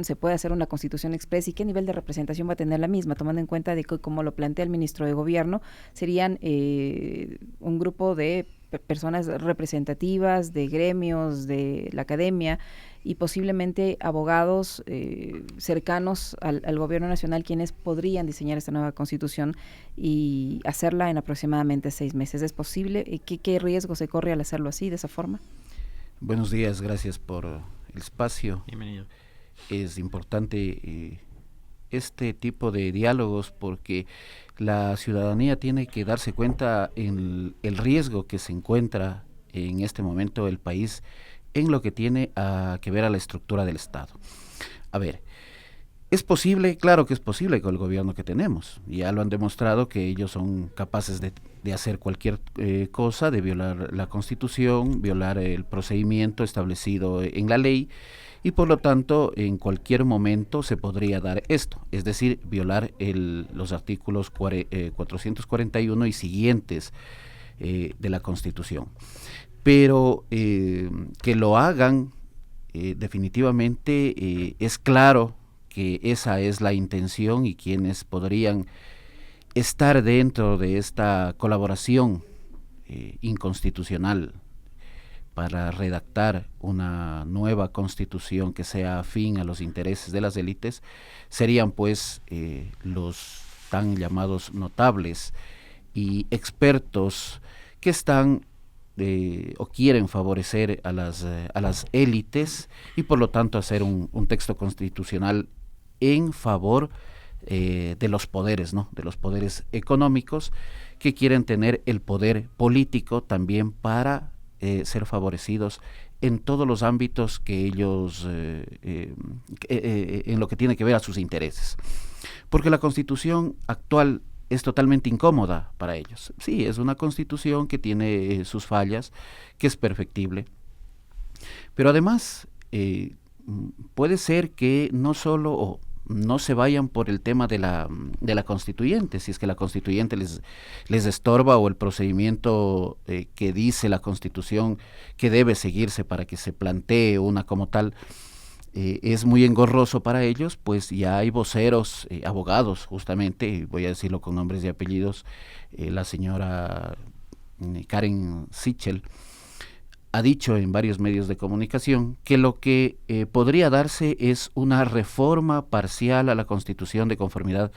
se puede hacer una constitución express y qué nivel de representación va a tener la misma, tomando en cuenta de que, como lo plantea el ministro de Gobierno, serían un grupo de personas representativas, de gremios, de la academia y posiblemente abogados cercanos al gobierno nacional, quienes podrían diseñar esta nueva constitución y hacerla en aproximadamente 6 meses. ¿Es posible? ¿Qué riesgo se corre al hacerlo así, de esa forma? Buenos días, gracias por el espacio. Bienvenido. Es importante este tipo de diálogos porque la ciudadanía tiene que darse cuenta en el riesgo que se encuentra en este momento el país en lo que tiene que ver a la estructura del Estado. A ver, ¿es posible? Claro que es posible con el gobierno que tenemos. Ya lo han demostrado que ellos son capaces de hacer cualquier cosa, de violar la Constitución, violar el procedimiento establecido en la ley, y por lo tanto en cualquier momento se podría dar esto, es decir, violar los artículos 441 y siguientes de la Constitución. Pero que lo hagan definitivamente es claro que esa es la intención, y quienes podrían estar dentro de esta colaboración inconstitucional para redactar una nueva constitución que sea afín a los intereses de las élites, serían pues los tan llamados notables y expertos que están o quieren favorecer a las élites, y por lo tanto hacer un texto constitucional en favor de los poderes, ¿no? De los poderes económicos, que quieren tener el poder político también para ser favorecidos en todos los ámbitos que ellos, en lo que tiene que ver a sus intereses. Porque la Constitución actual es totalmente incómoda para ellos. Sí, es una Constitución que tiene sus fallas, que es perfectible, pero además puede ser que no solo no se vayan por el tema de la constituyente, si es que la constituyente les estorba, o el procedimiento que dice la Constitución que debe seguirse para que se plantee una como tal es muy engorroso para ellos. Pues ya hay voceros, abogados justamente, voy a decirlo con nombres y apellidos, la señora Karen Sichel ha dicho en varios medios de comunicación que lo que podría darse es una reforma parcial a la Constitución de conformidad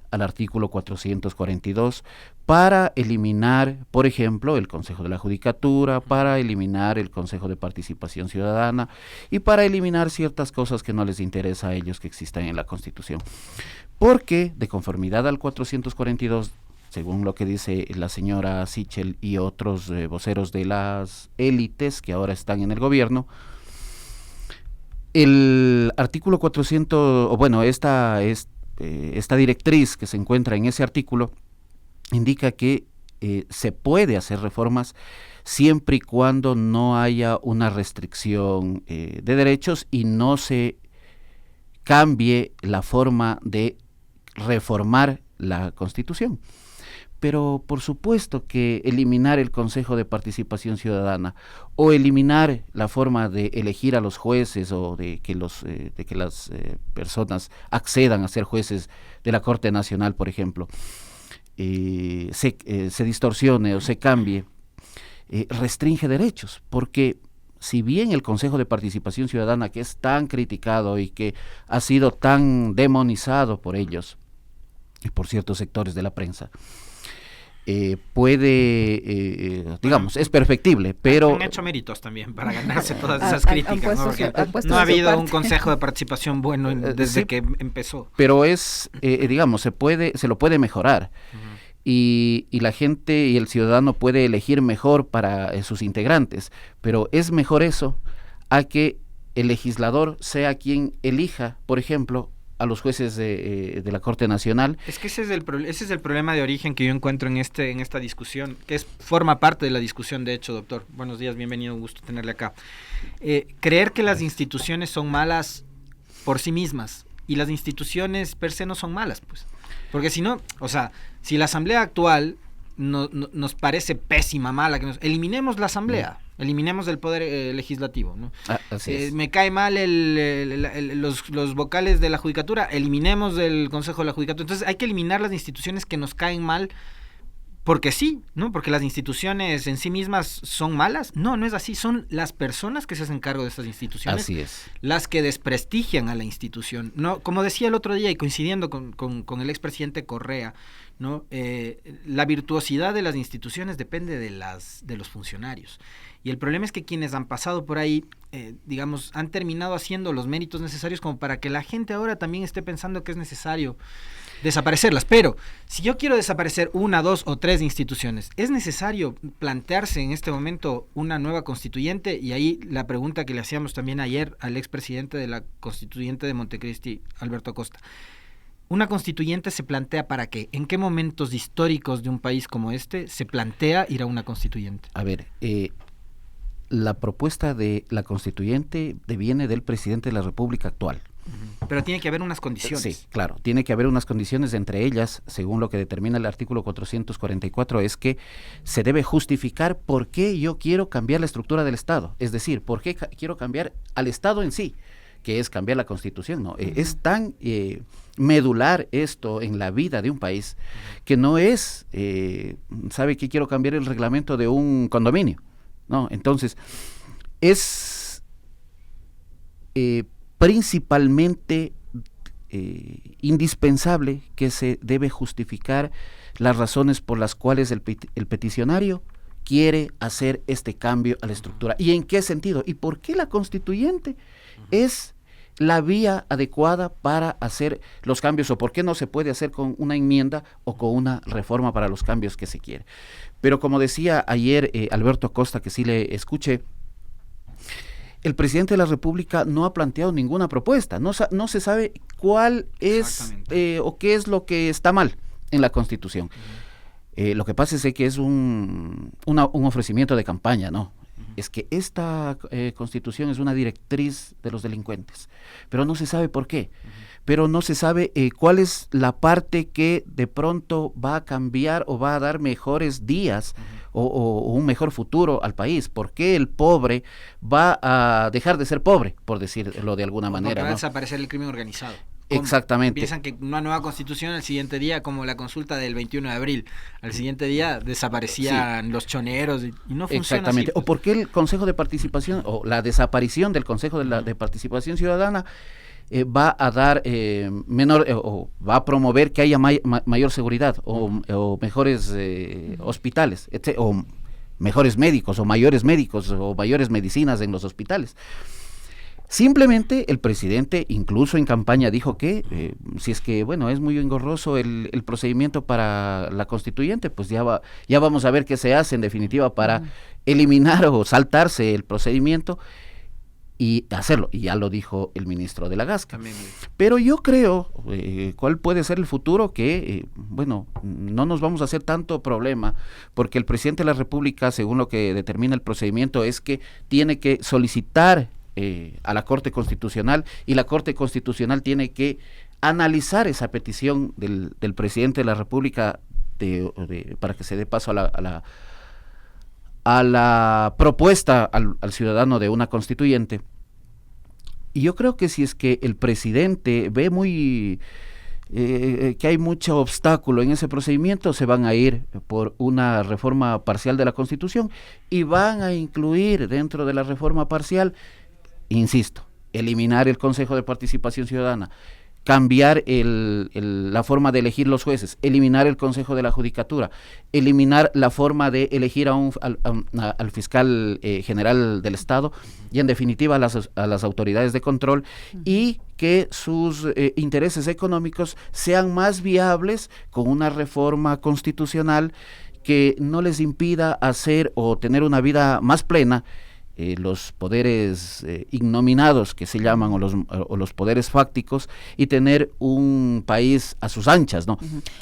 al artículo 442 para eliminar, por ejemplo, el Consejo de la Judicatura, para eliminar el Consejo de Participación Ciudadana y para eliminar ciertas cosas que no les interesa a ellos que existan en la Constitución. Porque de conformidad al 442, según lo que dice la señora Sichel y otros voceros de las élites que ahora están en el gobierno, el artículo 400, o bueno, esta directriz que se encuentra en ese artículo indica que se puede hacer reformas siempre y cuando no haya una restricción de derechos y no se cambie la forma de reformar la Constitución. Pero por supuesto que eliminar el Consejo de Participación Ciudadana o eliminar la forma de elegir a los jueces, o de que las personas accedan a ser jueces de la Corte Nacional, por ejemplo, se distorsione o se cambie, restringe derechos, porque si bien el Consejo de Participación Ciudadana, que es tan criticado y que ha sido tan demonizado por ellos y por ciertos sectores de la prensa, digamos, es perfectible, pero han hecho méritos también para ganarse todas esas críticas, ¿no? Porque no ha habido un consejo de participación bueno desde que empezó. Pero digamos, se lo puede mejorar. Y la gente y el ciudadano puede elegir mejor para sus integrantes, pero es mejor eso a que el legislador sea quien elija, por ejemplo, a los jueces de la Corte Nacional. Es que ese es el problema de origen que yo encuentro en esta discusión, que forma parte de la discusión, de hecho, doctor. Buenos días, bienvenido, un gusto tenerle acá. Creer que las instituciones son malas por sí mismas, y las instituciones per se no son malas, pues. Porque si no, o sea, si la asamblea actual nos parece pésima, mala, eliminemos la asamblea. eliminemos el poder legislativo, ¿no? Así es. Me cae mal los vocales de la judicatura, eliminemos el Consejo de la Judicatura. Entonces hay que eliminar las instituciones que nos caen mal porque sí, ¿no? Porque las instituciones en sí mismas son malas. No, no es así. Son las personas que se hacen cargo de estas instituciones. Así es. Las que desprestigian a la institución. No, como decía el otro día y coincidiendo con el expresidente Correa, ¿no? La virtuosidad de las instituciones depende de los funcionarios. Y el problema es que quienes han pasado por ahí, digamos, han terminado haciendo los méritos necesarios como para que la gente ahora también esté pensando que es necesario desaparecerlas. Pero si yo quiero desaparecer 1, 2 o 3 instituciones, es necesario plantearse en este momento una nueva constituyente. Y ahí la pregunta que le hacíamos también ayer al expresidente de la constituyente de Montecristi, Alberto Acosta. ¿Una constituyente se plantea para qué? ¿En qué momentos históricos de un país como este se plantea ir a una constituyente? A ver, la propuesta de la constituyente viene del presidente de la República actual. Pero tiene que haber unas condiciones. Sí, claro, tiene que haber unas condiciones, entre ellas, según lo que determina el artículo 444, es que se debe justificar por qué yo quiero cambiar la estructura del Estado, es decir, por qué quiero cambiar al Estado en sí, que es cambiar la Constitución, ¿no? Es tan medular esto en la vida de un país que no es, ¿sabe qué? Quiero cambiar el reglamento de un condominio, ¿no? Entonces, es principalmente indispensable que se debe justificar las razones por las cuales el peticionario quiere hacer este cambio a la estructura. ¿Y en qué sentido? ¿Y por qué la constituyente es la vía adecuada para hacer los cambios? ¿O por qué no se puede hacer con una enmienda o con una reforma para los cambios que se quiere? Pero como decía ayer Alberto Acosta, que sí le escuché, el presidente de la República no ha planteado ninguna propuesta, no se sabe cuál es o qué es lo que está mal en la Constitución. Lo que pasa es que es un ofrecimiento de campaña, ¿no? Es que esta Constitución es una directriz de los delincuentes, pero no se sabe por qué, pero no se sabe cuál es la parte que de pronto va a cambiar o va a dar mejores días o un mejor futuro al país. ¿Por qué el pobre va a dejar de ser pobre, por decirlo de alguna manera? Va a ¿no? desaparecer el crimen organizado. Exactamente. Piensan que una nueva constitución al siguiente día, como la consulta del 21 de abril, al siguiente día desaparecían los choneros y no funciona. Exactamente. Así, pues. O por qué el Consejo de Participación o la desaparición del Consejo de Participación Ciudadana va a dar o va a promover que haya mayor seguridad o mejores hospitales, o mejores médicos o mayores medicinas en los hospitales. Simplemente el presidente, incluso en campaña, dijo que si es que, bueno, es muy engorroso el procedimiento para la constituyente, pues ya vamos a ver qué se hace en definitiva para eliminar o saltarse el procedimiento y hacerlo. Y ya lo dijo el ministro de la Gasca. También. Pero yo creo, ¿cuál puede ser el futuro? Que, bueno, no nos vamos a hacer tanto problema, porque el presidente de la República, según lo que determina el procedimiento, es que tiene que solicitar a la Corte Constitucional, y la Corte Constitucional tiene que analizar esa petición del presidente de la República para que se dé paso a la propuesta al ciudadano de una constituyente. Y yo creo que si es que el presidente ve que hay mucho obstáculo en ese procedimiento, se van a ir por una reforma parcial de la Constitución y van a incluir dentro de la reforma parcial, insisto, eliminar el Consejo de Participación Ciudadana, cambiar la forma de elegir los jueces, eliminar el Consejo de la Judicatura, eliminar la forma de elegir al fiscal general del Estado y en definitiva a las autoridades de control, y que sus intereses económicos sean más viables con una reforma constitucional que no les impida hacer o tener una vida más plena. Los poderes innominados que se llaman, o los poderes fácticos, y tener un país a sus anchas, ¿no?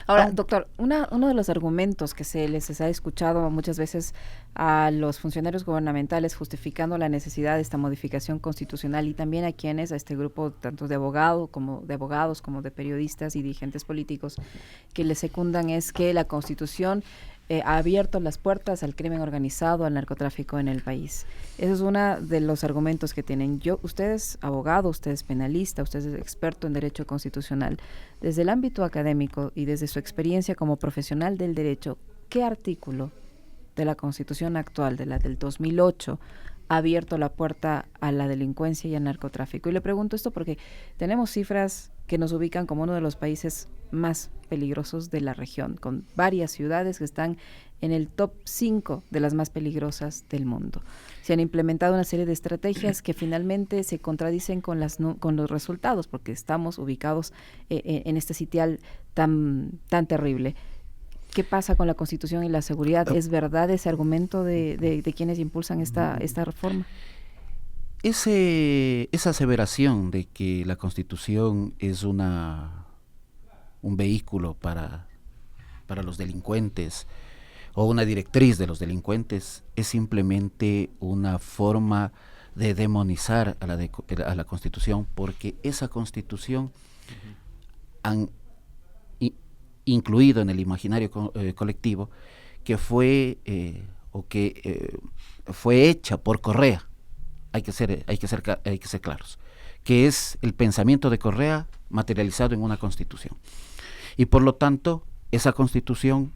Ahora, doctor, uno de los argumentos que se les ha escuchado muchas veces a los funcionarios gubernamentales justificando la necesidad de esta modificación constitucional, y también a este grupo tanto de abogados como de periodistas y dirigentes políticos que le secundan, es que la Constitución ha abierto las puertas al crimen organizado, al narcotráfico en el país. Ese es uno de los argumentos que tienen. Usted es abogado, usted es penalista, usted es experto en derecho constitucional. Desde el ámbito académico y desde su experiencia como profesional del derecho, ¿qué artículo de la Constitución actual, de la del 2008, ha abierto la puerta a la delincuencia y al narcotráfico? Y le pregunto esto porque tenemos cifras que nos ubican como uno de los países más peligrosos de la región, con varias ciudades que están en el top 5 de las más peligrosas del mundo. Se han implementado una serie de estrategias que finalmente se contradicen con los resultados, porque estamos ubicados en este sitial tan terrible. ¿Qué pasa con la Constitución y la seguridad? ¿Es verdad ese argumento de quienes impulsan esta reforma? Esa aseveración de que la Constitución es un vehículo para los delincuentes o una directriz de los delincuentes es simplemente una forma de demonizar a la Constitución, porque esa Constitución han incluido en el imaginario colectivo que fue fue hecha por Correa. Hay que ser claros, que es el pensamiento de Correa materializado en una Constitución. Y por lo tanto, esa Constitución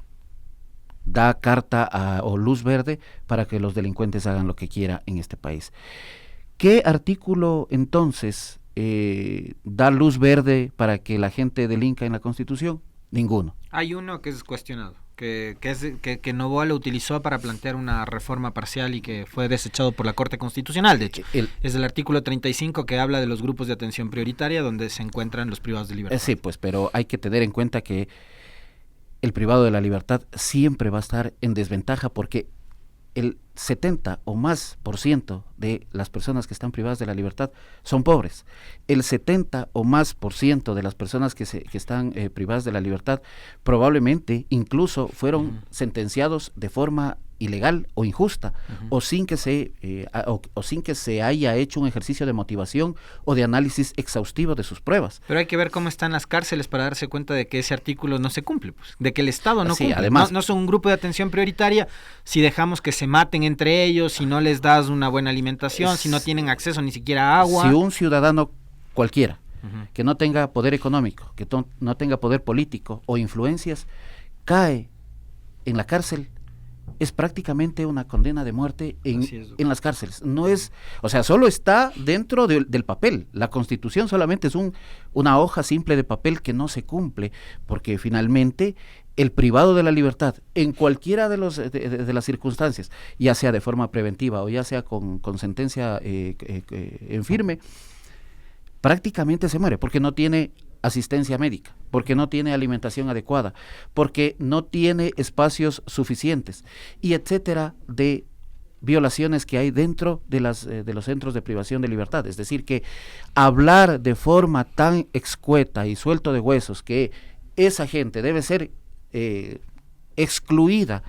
da carta o luz verde para que los delincuentes hagan lo que quieran en este país. ¿Qué artículo entonces da luz verde para que la gente delinca en la Constitución? Ninguno. Hay uno que es cuestionado, que Noboa lo utilizó para plantear una reforma parcial y que fue desechado por la Corte Constitucional, de hecho. Es el artículo 35 que habla de los grupos de atención prioritaria donde se encuentran los privados de libertad. Sí, pues, pero hay que tener en cuenta que el privado de la libertad siempre va a estar en desventaja porque el 70 o más % de las personas que están privadas de la libertad son pobres. El 70 o más % de las personas que están privadas de la libertad probablemente incluso fueron sentenciados de forma ilegal o injusta, o sin que se haya hecho un ejercicio de motivación o de análisis exhaustivo de sus pruebas. Pero hay que ver cómo están las cárceles para darse cuenta de que ese artículo no se cumple, pues, de que el Estado no cumple. Además, no son un grupo de atención prioritaria si dejamos que se maten entre ellos, si no les das una buena alimentación, si no tienen acceso ni siquiera a agua. Si un ciudadano cualquiera que no tenga poder económico, que no tenga poder político o influencias, cae en la cárcel, es prácticamente una condena de muerte en las cárceles. No es, o sea, solo está dentro del papel. La Constitución solamente es una hoja simple de papel que no se cumple, porque finalmente el privado de la libertad, en cualquiera de las circunstancias, ya sea de forma preventiva o ya sea con sentencia en firme, prácticamente se muere, porque no tiene asistencia médica, porque no tiene alimentación adecuada, porque no tiene espacios suficientes, y etcétera, de violaciones que hay dentro de los centros de privación de libertad. Es decir, que hablar de forma tan excueta y suelto de huesos que esa gente debe ser excluida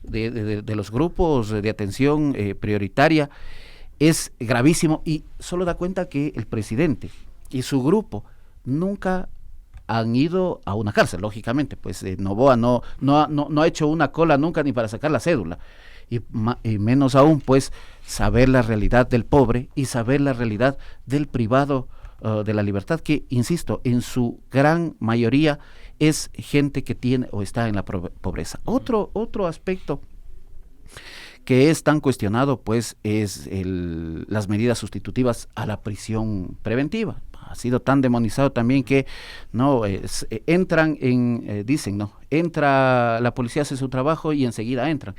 de los grupos de atención prioritaria es gravísimo, y solo da cuenta que el presidente y su grupo nunca han ido a una cárcel, lógicamente, pues Noboa no ha hecho una cola nunca ni para sacar la cédula, y menos aún pues saber la realidad del pobre y saber la realidad del privado de la libertad, que insisto, en su gran mayoría es gente que tiene o está en la pobreza. Otro aspecto que es tan cuestionado pues es las medidas sustitutivas a la prisión preventiva. Ha sido tan demonizado también que entran entra la policía, hace su trabajo y enseguida entran.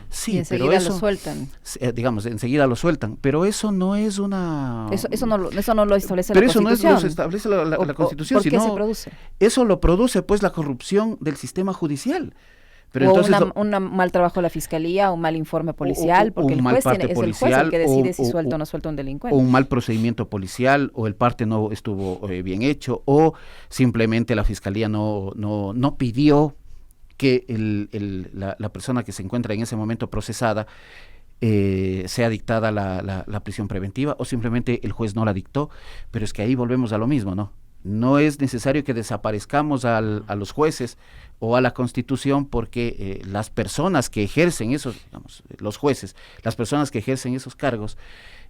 Sí, y enseguida pero eso, lo sueltan. Enseguida lo sueltan, pero eso no es una... Eso no lo establece pero la Constitución. Pero eso no lo establece la Constitución, ¿por qué se produce? Eso lo produce pues la corrupción del sistema judicial. Pero o entonces un mal trabajo de la fiscalía, un mal informe policial, porque el juez es el juez el que decide si suelta o no suelta un delincuente. O un mal procedimiento policial, o el parte no estuvo bien hecho, o simplemente la fiscalía no pidió que la persona que se encuentra en ese momento procesada sea dictada la prisión preventiva, o simplemente el juez no la dictó. Pero es que ahí volvemos a lo mismo, ¿no? no es necesario que desaparezcamos a los jueces o a la Constitución, porque las personas que ejercen esos, digamos, los jueces, las personas que ejercen esos cargos,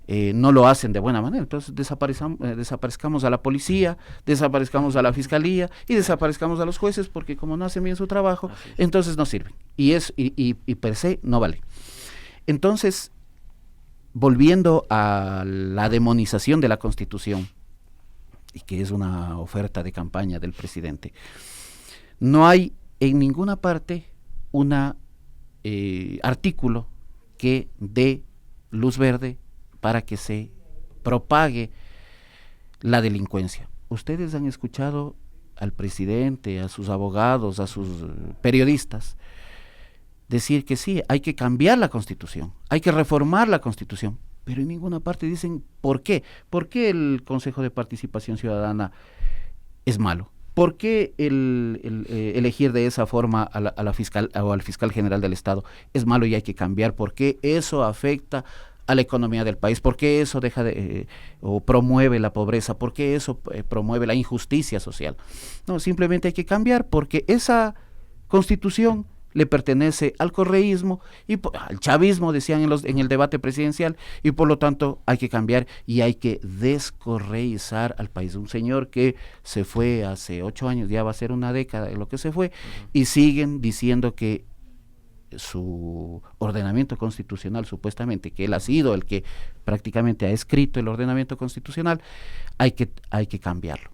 no lo hacen de buena manera. Entonces desaparezcamos a la policía, desaparezcamos a la fiscalía y desaparezcamos a los jueces, porque como no hacen bien su trabajo, entonces no sirven. Y per se no vale. Entonces, volviendo a la demonización de la Constitución, y que es una oferta de campaña del presidente, no hay en ninguna parte un artículo que dé luz verde para que se propague la delincuencia. Ustedes han escuchado al presidente, a sus abogados, a sus periodistas decir que sí, hay que cambiar la Constitución, hay que reformar la Constitución, pero en ninguna parte dicen por qué. ¿Por qué el Consejo de Participación Ciudadana es malo? ¿Por qué elegir de esa forma a la fiscal o al fiscal general del Estado es malo y hay que cambiar? ¿Por qué eso afecta a la economía del país? ¿Por qué eso o promueve la pobreza? ¿Por qué eso promueve la injusticia social? No, simplemente hay que cambiar, porque esa Constitución le pertenece al correísmo y al chavismo, decían en el debate presidencial, y por lo tanto hay que cambiar y hay que descorreizar al país. Un señor que se fue hace 8 años, ya va a ser una década de lo que se fue, y siguen diciendo que su ordenamiento constitucional, supuestamente, que él ha sido el que prácticamente ha escrito el ordenamiento constitucional, hay que cambiarlo.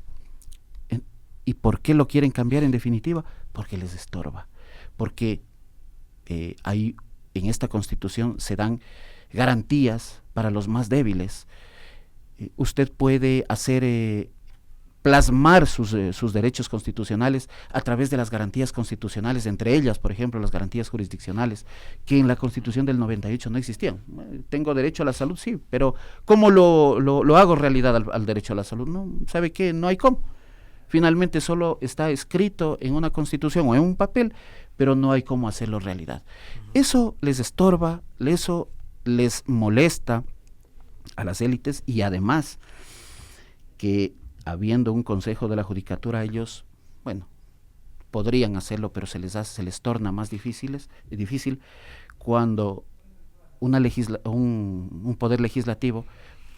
¿Y por qué lo quieren cambiar en definitiva? Porque les estorba. Porque en esta Constitución se dan garantías para los más débiles. Usted puede plasmar sus derechos constitucionales a través de las garantías constitucionales, entre ellas, por ejemplo, las garantías jurisdiccionales, que en la Constitución del 98 no existían. Tengo derecho a la salud, sí, pero ¿cómo lo hago realidad al derecho a la salud? No, ¿sabe qué? No hay cómo. Finalmente solo está escrito en una Constitución o en un papel, pero no hay cómo hacerlo realidad. Eso les estorba, eso les molesta a las élites, y además que habiendo un consejo de la judicatura, ellos, bueno, podrían hacerlo, pero se les torna más difícil cuando un poder legislativo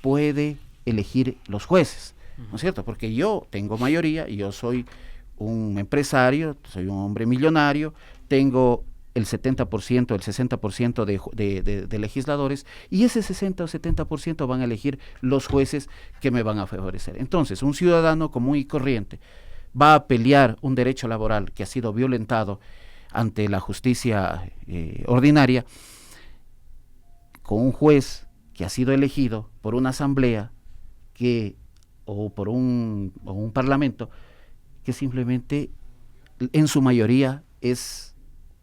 puede elegir los jueces, ¿no es cierto? Porque yo tengo mayoría y yo soy un empresario, soy un hombre millonario, tengo el 70%, el 60% de legisladores, y ese 60 o 70% van a elegir los jueces que me van a favorecer. Entonces, un ciudadano común y corriente va a pelear un derecho laboral que ha sido violentado ante la justicia ordinaria con un juez que ha sido elegido por una asamblea o por un parlamento que simplemente en su mayoría es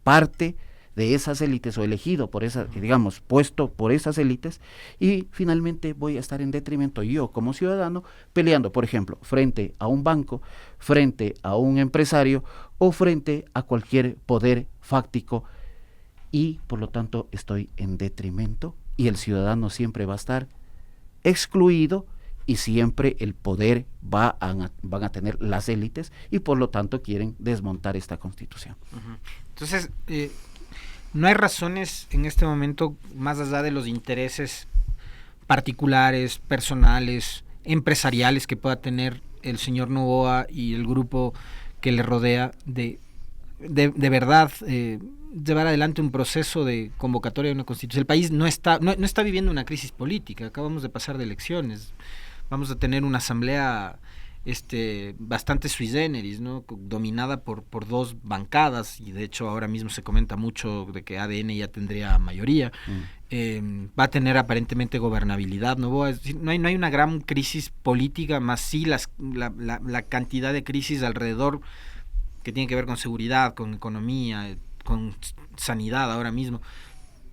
parte de esas élites, o elegido por esas, digamos, puesto por esas élites, y finalmente voy a estar en detrimento yo como ciudadano peleando, por ejemplo, frente a un banco, frente a un empresario o frente a cualquier poder fáctico, y por lo tanto estoy en detrimento, y el ciudadano siempre va a estar excluido, y siempre el poder van a tener las élites, y por lo tanto quieren desmontar esta Constitución. Entonces, no hay razones en este momento, más allá de los intereses particulares, personales, empresariales que pueda tener el señor Noboa y el grupo que le rodea, de verdad llevar adelante un proceso de convocatoria de una Constitución. El país no está viviendo una crisis política, acabamos de pasar de elecciones. Vamos a tener una asamblea bastante sui generis, ¿no? Dominada por dos bancadas, y de hecho ahora mismo se comenta mucho de que ADN ya tendría mayoría. Va a tener aparentemente gobernabilidad, ¿no? Es decir, no hay una gran crisis política, más sí la cantidad de crisis alrededor que tiene que ver con seguridad, con economía, con sanidad ahora mismo,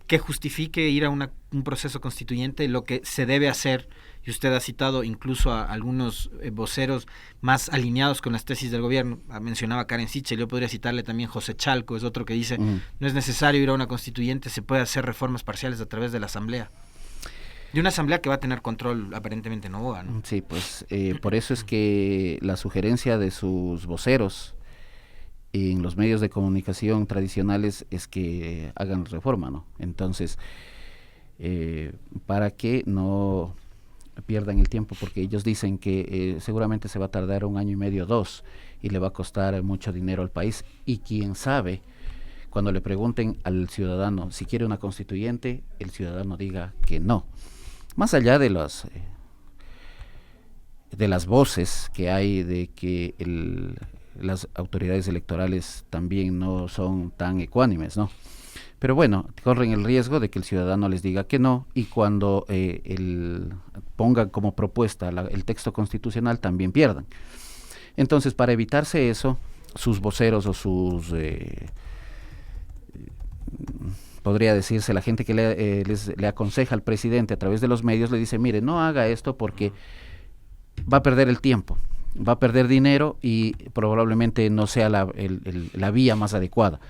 que justifique ir a un proceso constituyente. Lo que se debe hacer, y usted ha citado incluso a algunos voceros más alineados con las tesis del gobierno, mencionaba Karen Sichel, yo podría citarle también José Chalco, es otro que dice, no es necesario ir a una constituyente, se puede hacer reformas parciales a través de la asamblea. De una asamblea que va a tener control aparentemente Novoa, ¿no? Sí, pues por eso es que la sugerencia de sus voceros en los medios de comunicación tradicionales es que hagan reforma, ¿no? Entonces, para que no pierdan el tiempo, porque ellos dicen que seguramente se va a tardar 1 año y medio, 2, y le va a costar mucho dinero al país, y quién sabe, cuando le pregunten al ciudadano si quiere una constituyente, el ciudadano diga que no. Más allá de las voces que hay de que las autoridades electorales también no son tan ecuánimes, ¿no? Pero bueno, corren el riesgo de que el ciudadano les diga que no, y cuando pongan como propuesta el texto constitucional también pierdan. Entonces, para evitarse eso, sus voceros o sus, podría decirse, la gente que le aconseja al presidente a través de los medios, le dice, mire, no haga esto porque va a perder el tiempo, va a perder dinero y probablemente no sea la vía más adecuada.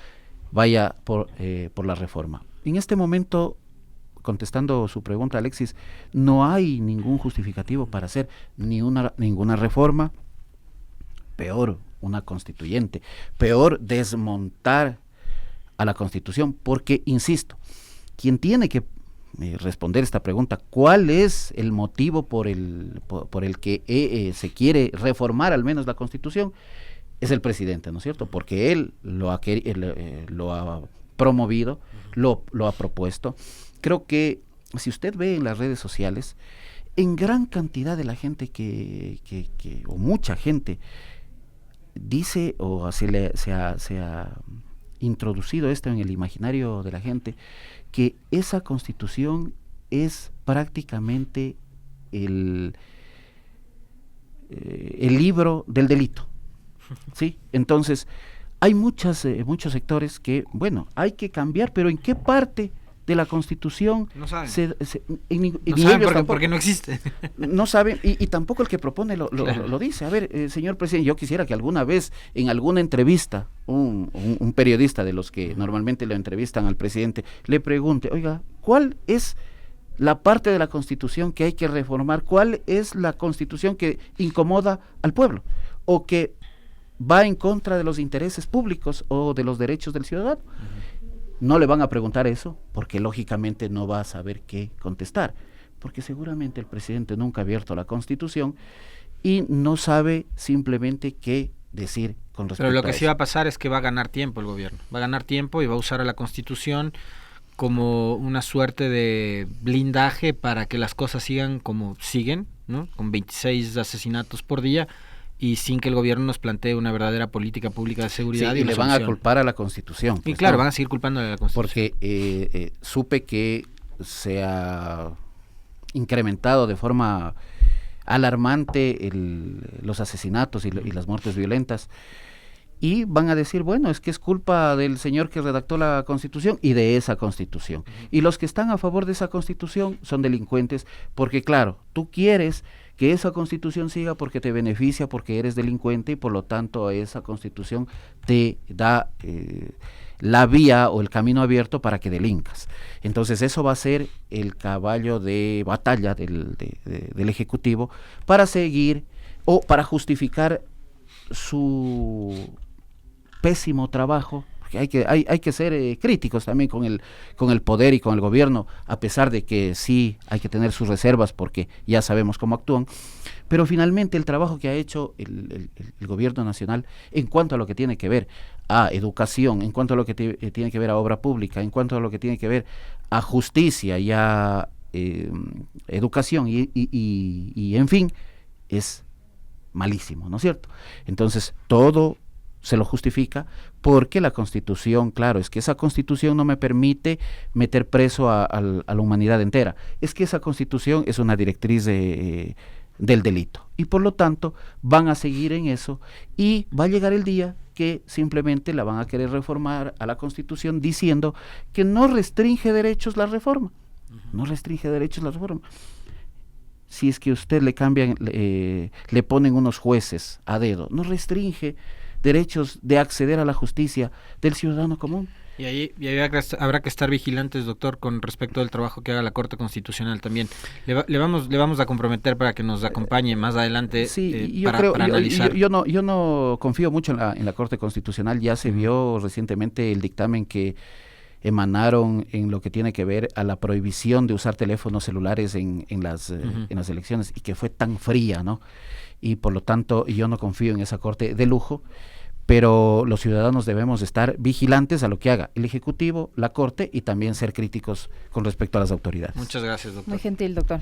Vaya por la reforma. En este momento, contestando su pregunta, Alexis, no hay ningún justificativo para hacer ninguna reforma, peor una constituyente, peor desmontar a la Constitución, porque, insisto, quien tiene que responder esta pregunta, ¿cuál es el motivo por el que se quiere reformar al menos la Constitución? Es el presidente, ¿no es cierto? Porque él lo ha promovido, lo ha propuesto. Creo que si usted ve en las redes sociales, en gran cantidad de la gente o mucha gente dice, o se ha introducido esto en el imaginario de la gente, que esa Constitución es prácticamente el libro del delito. Sí, entonces hay muchos sectores que, bueno, hay que cambiar, pero ¿en qué parte de la Constitución? No saben. No saben porque no existe. No saben, y tampoco el que propone lo dice. A ver, señor presidente, yo quisiera que alguna vez en alguna entrevista un periodista de los que normalmente lo entrevistan al presidente le pregunte, oiga, ¿cuál es la parte de la Constitución que hay que reformar? ¿Cuál es la Constitución que incomoda al pueblo o que va en contra de los intereses públicos o de los derechos del ciudadano? No le van a preguntar eso, porque lógicamente no va a saber qué contestar, porque seguramente el presidente nunca ha abierto la Constitución y no sabe simplemente qué decir con respecto a eso. Pero lo que sí va a pasar es que va a ganar tiempo el gobierno, va a ganar tiempo y va a usar a la Constitución como una suerte de blindaje para que las cosas sigan como siguen, ¿no? Con 26 asesinatos por día, y sin que el gobierno nos plantee una verdadera política pública de seguridad. Sí, y le van a culpar a la Constitución. Y pues, claro, van a seguir culpándole a la Constitución. Porque supe que se ha incrementado de forma alarmante los asesinatos y las muertes violentas. Y van a decir, bueno, es que es culpa del señor que redactó la Constitución y de esa Constitución. Y los que están a favor de esa Constitución son delincuentes, porque claro, tú quieres que esa Constitución siga porque te beneficia, porque eres delincuente, y por lo tanto esa Constitución te da la vía o el camino abierto para que delincas. Entonces eso va a ser el caballo de batalla del Ejecutivo para seguir o para justificar su pésimo trabajo. Hay que ser críticos también con el poder y con el gobierno, a pesar de que sí hay que tener sus reservas porque ya sabemos cómo actúan, pero finalmente el trabajo que ha hecho el gobierno nacional en cuanto a lo que tiene que ver a educación, en cuanto a lo que tiene que ver a obra pública, en cuanto a lo que tiene que ver a justicia y a educación y en fin, es malísimo, ¿no es cierto? Entonces todo se lo justifica porque la Constitución, claro, es que esa Constitución no me permite meter preso a la humanidad entera, es que esa Constitución es una directriz del delito, y por lo tanto van a seguir en eso, y va a llegar el día que simplemente la van a querer reformar a la Constitución diciendo que no restringe derechos la reforma, no restringe derechos la reforma. Si es que usted le cambian, le ponen unos jueces a dedo, no restringe derechos de acceder a la justicia del ciudadano común. Y ahí habrá que estar vigilantes, doctor, con respecto al trabajo que haga la Corte Constitucional también. Le vamos a comprometer para que nos acompañe más adelante para analizar. Yo no confío mucho en la Corte Constitucional. Ya se vio recientemente el dictamen que emanaron en lo que tiene que ver a la prohibición de usar teléfonos celulares en las elecciones, y que fue tan fría, ¿no? Y por lo tanto yo no confío en esa Corte de lujo, pero los ciudadanos debemos estar vigilantes a lo que haga el Ejecutivo, la Corte, y también ser críticos con respecto a las autoridades. Muchas gracias, doctor. Muy gentil, doctor.